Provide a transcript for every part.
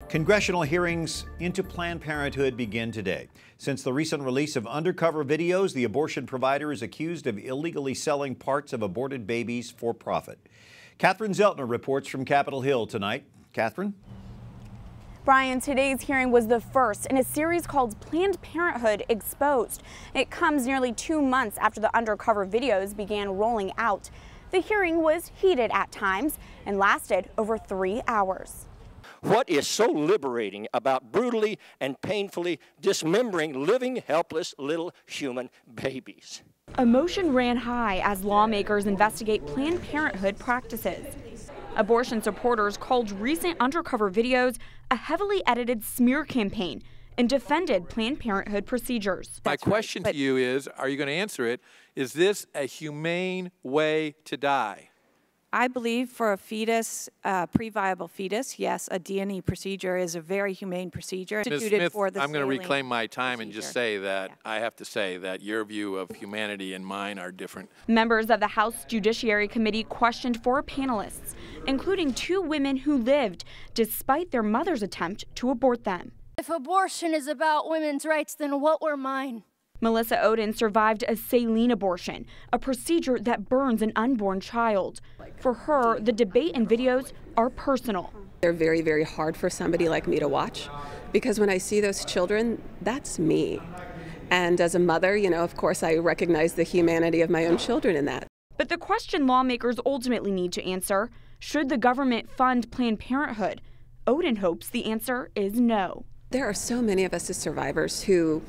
Congressional hearings into Planned Parenthood begin today. Since the recent release of undercover videos, the abortion provider is accused of illegally selling parts of aborted babies for profit. Catherine Szeltner reports from Capitol Hill tonight. Catherine? Brian, today's hearing was the first in a series called Planned Parenthood Exposed. It comes nearly 2 months after the undercover videos began rolling out. The hearing was heated at times and lasted over 3 hours. What is so liberating about brutally and painfully dismembering living, helpless little human babies? Emotion ran high as lawmakers investigate Planned Parenthood practices. Abortion supporters called recent undercover videos a heavily edited smear campaign and defended Planned Parenthood procedures. My question to you is, are you going to answer it? Is this a humane way to die? I believe for a fetus, pre-viable fetus, yes, a D&E procedure is a very humane procedure. Ms. Smith, I'm going to reclaim my time and just say that I have to say that your view of humanity and mine are different. Members of the House Judiciary Committee questioned 4 panelists, including 2 women who lived despite their mother's attempt to abort them. If abortion is about women's rights, then what were mine? Melissa Oden survived a saline abortion, a procedure that burns an unborn child. For her, the debate and videos are personal. They're very, very hard for somebody like me to watch, because when I see those children, that's me. And as a mother, of course, I recognize the humanity of my own children in that. But the question lawmakers ultimately need to answer, should the government fund Planned Parenthood? Oden hopes the answer is no. There are so many of us as survivors who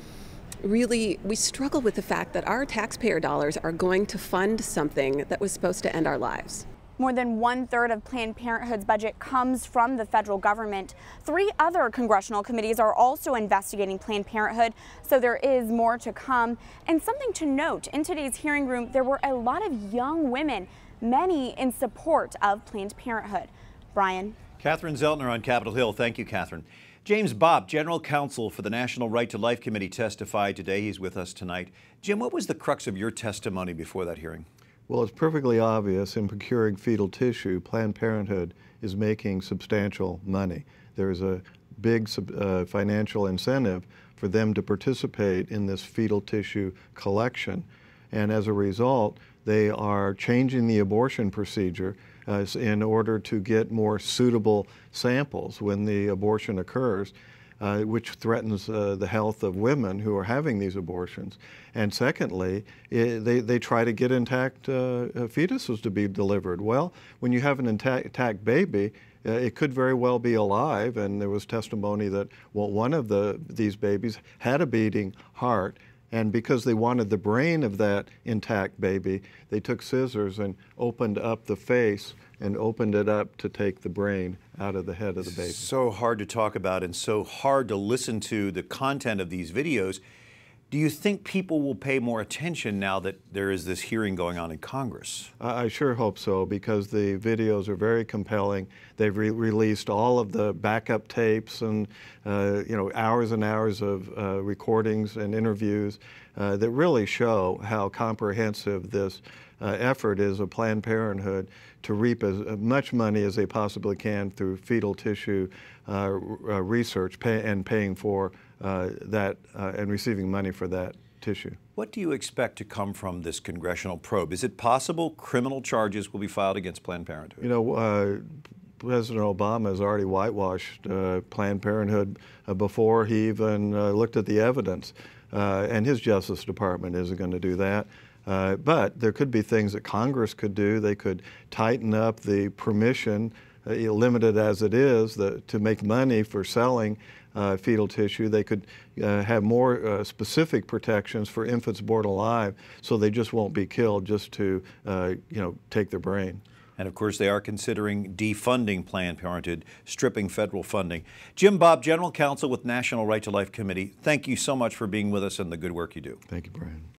we struggle with the fact that our taxpayer dollars are going to fund something that was supposed to end our lives. More than 1/3 of Planned Parenthood's budget comes from the federal government. 3 other congressional committees are also investigating Planned Parenthood, so there is more to come. And something to note, in today's hearing room, there were a lot of young women, many in support of Planned Parenthood. Brian? Catherine Szeltner on Capitol Hill. Thank you, Catherine. James Bopp, General Counsel for the National Right to Life Committee, testified today. He's with us tonight. Jim, what was the crux of your testimony before that hearing? Well, it's perfectly obvious in procuring fetal tissue, Planned Parenthood is making substantial money. There's a big financial incentive for them to participate in this fetal tissue collection. And as a result, they are changing the abortion procedure in order to get more suitable samples when the abortion occurs, which threatens the health of women who are having these abortions. And secondly, they try to get intact fetuses to be delivered. Well, when you have an intact baby, it could very well be alive, and there was testimony that one of these babies had a beating heart. And because they wanted the brain of that intact baby, they took scissors and opened up the face and opened it up to take the brain out of the head of the baby. So hard to talk about and so hard to listen to the content of these videos. Do you think people will pay more attention now that there is this hearing going on in Congress? I sure hope so, because the videos are very compelling. They've released all of the backup tapes and hours and hours of recordings and interviews that really show how comprehensive this effort is of Planned Parenthood to reap as much money as they possibly can through fetal tissue research and paying for that and receiving money for that tissue. What do you expect to come from this congressional probe? Is it possible criminal charges will be filed against Planned Parenthood? President Obama has already whitewashed Planned Parenthood before he even looked at the evidence, and his Justice Department isn't going to do that. But there could be things that Congress could do. They could tighten up the permission, limited as it is, to make money for selling fetal tissue. They could have more specific protections for infants born alive, so they just won't be killed just to take their brain. And of course, they are considering defunding Planned Parenthood, stripping federal funding. Jim Bopp, General Counsel with National Right to Life Committee, thank you so much for being with us and the good work you do. Thank you, Brian.